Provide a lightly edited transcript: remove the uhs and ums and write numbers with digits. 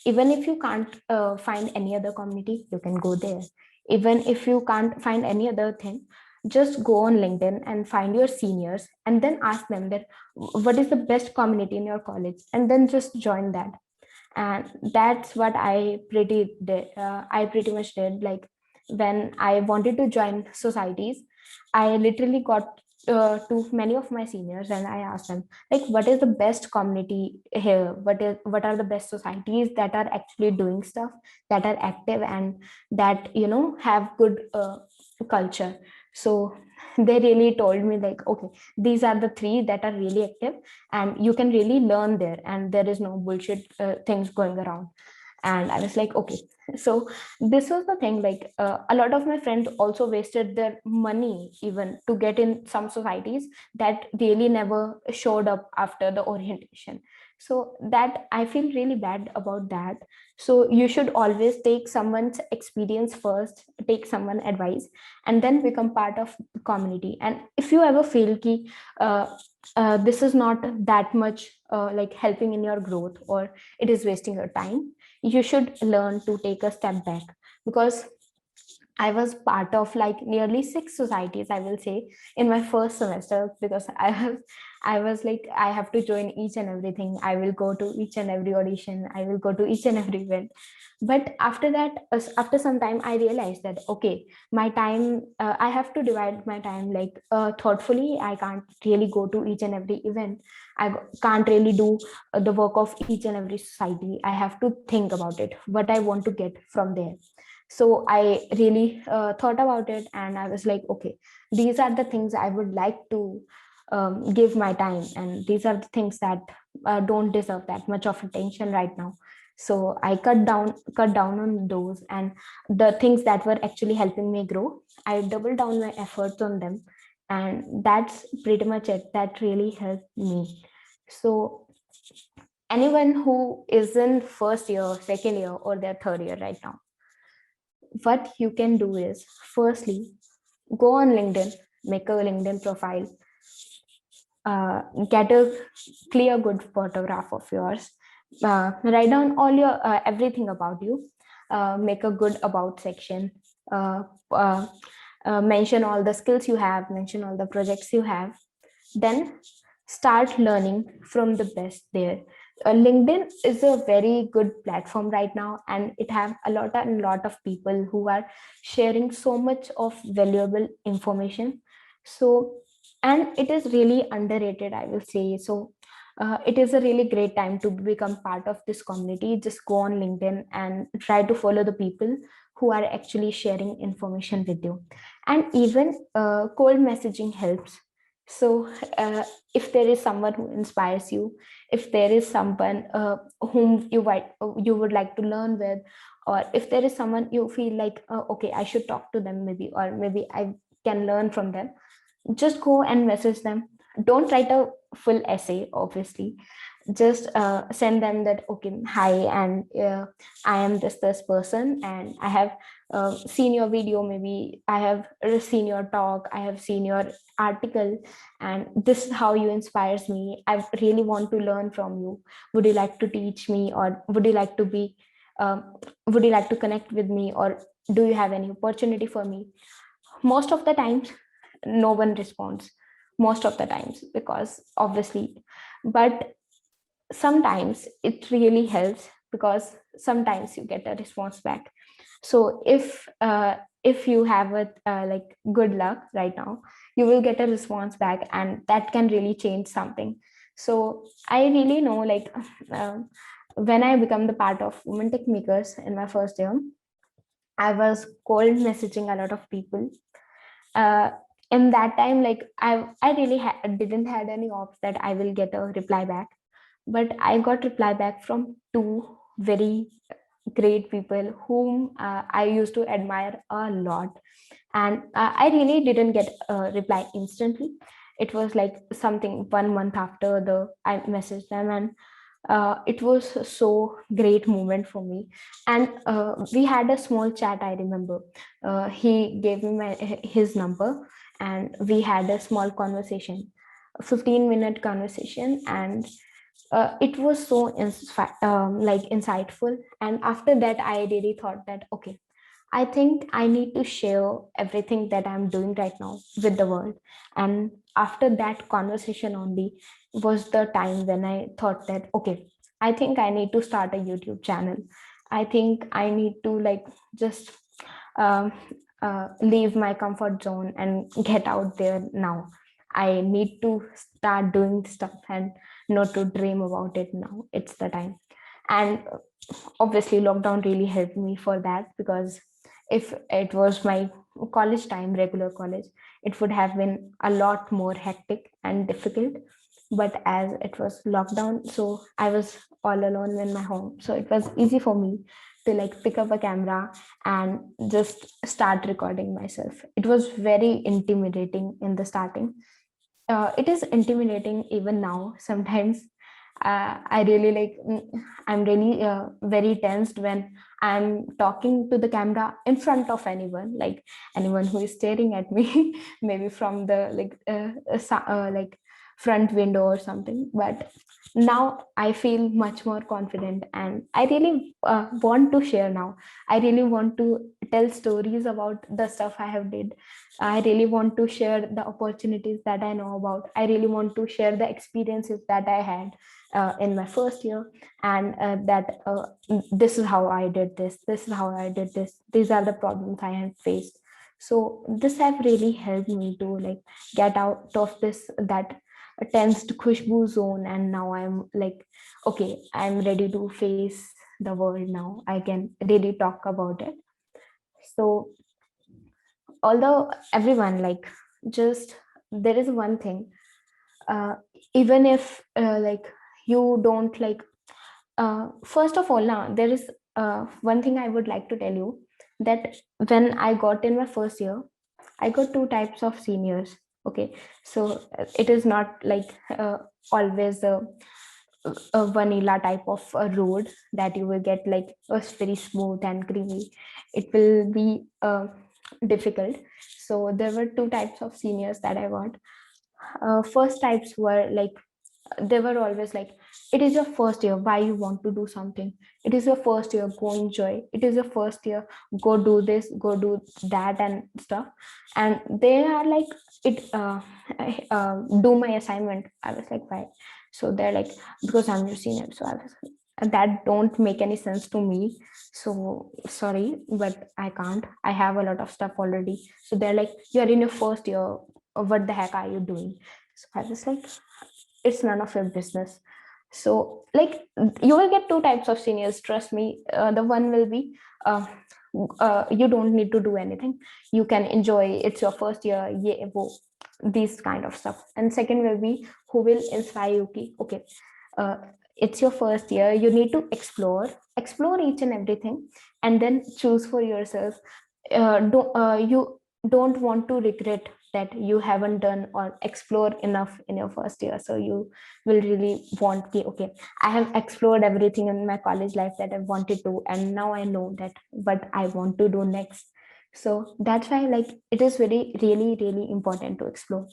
Even if you can't find any other community, you can go there. Even if you can't find any other thing, just go on LinkedIn and find your seniors and then ask them that what is the best community in your college, and then just join that. And that's what I pretty much did. Like, when I wanted to join societies, I literally got to many of my seniors and I asked them, like, what is the best community here, what are the best societies that are actually doing stuff, that are active, and that have good culture. So they really told me, like, okay, these are the three that are really active and you can really learn there, and there is no bullshit things going around. And I was like, okay. So this was the thing, like, a lot of my friends also wasted their money even to get in some societies that really never showed up after the orientation. So that I feel really bad about that. So you should always take someone's experience first, take someone advice, and then become part of the community. And if you ever feel ki uh, this is not that much like helping in your growth, or it is wasting your time, you should learn to take a step back. Because I was part of like nearly six societies, I will say, in my first semester, because I was like, I have to join each and everything. I will go to each and every audition. I will go to each and every event. But after that, after some time, I realized that okay, my time, I have to divide my time like thoughtfully. I can't really go to each and every event. Can't really do the work of each and every society. I have to think about it, what I want to get from there. So I really thought about it, and I was like, okay, these are the things I would like to give my time, and these are the things that don't deserve that much of attention right now. So I cut down on those, and the things that were actually helping me grow, I doubled down my efforts on them. And that's pretty much it. That really helped me. So anyone who is in first year, second year, or their third year right now, what you can do is, firstly, go on LinkedIn, make a LinkedIn profile, get a clear, good photograph of yours, write down all your everything about you, make a good about section, uh, uh, mention all the skills you have, mention all the projects you have, then start learning from the best there. LinkedIn is a very good platform right now, and it have a lot and lot of people who are sharing so much of valuable information. So, and it is really underrated, I will say. So it is a really great time to become part of this community. Just go on LinkedIn and try to follow the people who are actually sharing information with you. And even cold messaging helps. So if there is someone who inspires you, if there is someone whom you would like to learn with, or if there is someone you feel like, okay, I should talk to them, maybe, or maybe I can learn from them, just go and message them. Don't write a full essay, obviously. Just send them that, okay, hi, and I am this person, and I have seen your video, maybe I have seen your talk, I have seen your article, and this is how you inspires me. I really want to learn from you. Would you like to teach me, or would you like to be would you like to connect with me, or do you have any opportunity for me? Most of the times no one responds, most of the times, because obviously. But sometimes it really helps, because sometimes you get a response back. So if you have a like good luck right now, you will get a response back, and that can really change something. So I really know, like, um, when I become the part of Women Tech Makers in my first year, I was cold messaging a lot of people. uh, in that time, like, I really didn't had any hopes that I will get a reply back. But I got reply back from two very great people whom I used to admire a lot. And I really didn't get a reply instantly. It was like something 1 month after the I messaged them. And it was so great moment for me. And we had a small chat, I remember. He gave me his number, and we had a small conversation, 15-minute conversation. And it was so like insightful. And after that, I really thought that, okay, I think I need to share everything that I'm doing right now with the world. And after that conversation only was the time when I thought that, okay, I think I need to start a YouTube channel. I think I need to like just um, leave my comfort zone and get out there now. I need to start doing stuff and not to dream about it now. It's the time. And obviously lockdown really helped me for that, because if it was my college time, regular college, it would have been a lot more hectic and difficult. But as it was lockdown, so I was all alone in my home, so it was easy for me to like pick up a camera and just start recording myself. It was very intimidating in the starting. It is intimidating even now sometimes. I really like, I'm really very tensed when I'm talking to the camera in front of anyone, like anyone who is staring at me, maybe from the like front window or something. But now I feel much more confident, and I really want to share now. I really want to tell stories about the stuff I have did. I really want to share the opportunities that I know about. I really want to share the experiences that I had in my first year, and that this is how I did this. This is how I did this. These are the problems I have faced. So this have really helped me to like get out of this that tensed khushbu zone, and now I'm like, okay, I'm ready to face the world now. I can really talk about it. So although everyone like, just there is one thing, uh, even if like you don't like, first of all, now there is one thing I would like to tell you, that when I got in my first year, I got two types of seniors. Okay, so it is not like always a vanilla type of a road that you will get like a very smooth and creamy. It will be difficult. So there were two types of seniors that I got. First types were like, they were always like, it is your first year, why you want to do something? It is your first year, go enjoy. It is your first year, go do this, go do that and stuff. And they are like, it do my assignment. I was like, why? So they're like, because I'm your senior. So I was like, that don't make any sense to me, so sorry, but I can't, I have a lot of stuff already. So they're like, you're in your first year, what the heck are you doing? So I was like, it's none of your business. So like, you will get two types of seniors, trust me. The one will be, uh, you don't need to do anything, you can enjoy, it's your first year, yeah, these kind of stuff. And second will be, who will inspire you ki, okay, uh, it's your first year, you need to explore each and everything, and then choose for yourself. You don't want to regret that you haven't done or explore enough in your first year. So you will really want to, okay, I have explored everything in my college life that I wanted to, and now I know that what I want to do next. So that's why like, it is very really really important to explore.